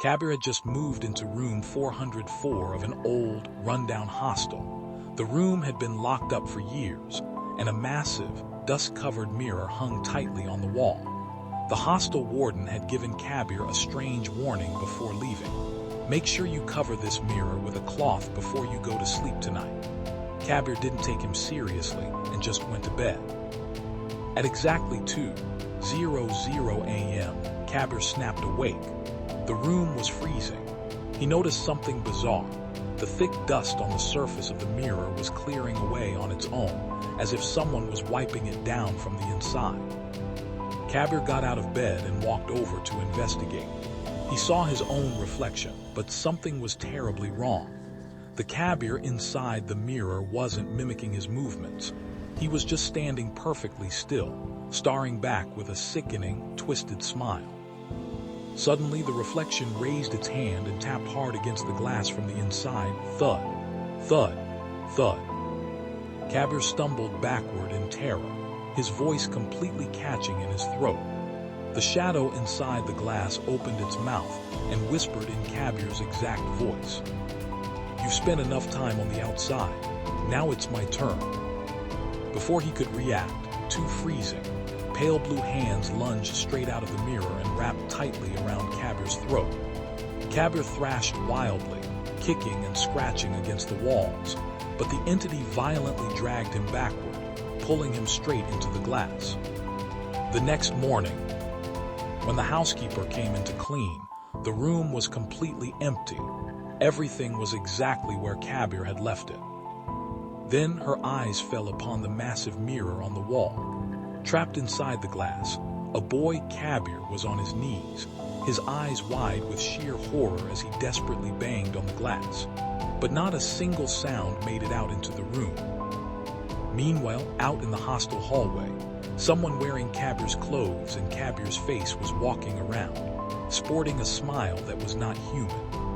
Kabir had just moved into room 404 of an old, rundown hostel. The room had been locked up for years, and a massive, dust-covered mirror hung tightly on the wall. The hostel warden had given Kabir a strange warning before leaving. "Make sure you cover this mirror with a cloth before you go to sleep tonight." Kabir didn't take him seriously and just went to bed. At exactly 2:00 a.m., Kabir snapped awake. The room was freezing. He noticed something bizarre. The thick dust on the surface of the mirror was clearing away on its own, as if someone was wiping it down from the inside. Kabir got out of bed and walked over to investigate. He saw his own reflection, but something was terribly wrong. The Kabir inside the mirror wasn't mimicking his movements. He was just standing perfectly still, staring back with a sickening, twisted smile. Suddenly, the reflection raised its hand and tapped hard against the glass from the inside. Thud, thud, thud. Kabir stumbled backward in terror, his voice completely catching in his throat. The shadow inside the glass opened its mouth and whispered in Kabir's exact voice. "You've spent enough time on the outside. Now it's my turn." Before he could react, too freezing, pale blue hands lunged straight out of the mirror and wrapped tightly around Kabir's throat. Kabir thrashed wildly, kicking and scratching against the walls, but the entity violently dragged him backward, pulling him straight into the glass. The next morning, when the housekeeper came in to clean, the room was completely empty. Everything was exactly where Kabir had left it. Then her eyes fell upon the massive mirror on the wall. Trapped inside the glass, a boy Kabir was on his knees, his eyes wide with sheer horror as he desperately banged on the glass. But not a single sound made it out into the room. Meanwhile, out in the hostel hallway, someone wearing Kabir's clothes and Kabir's face was walking around, sporting a smile that was not human.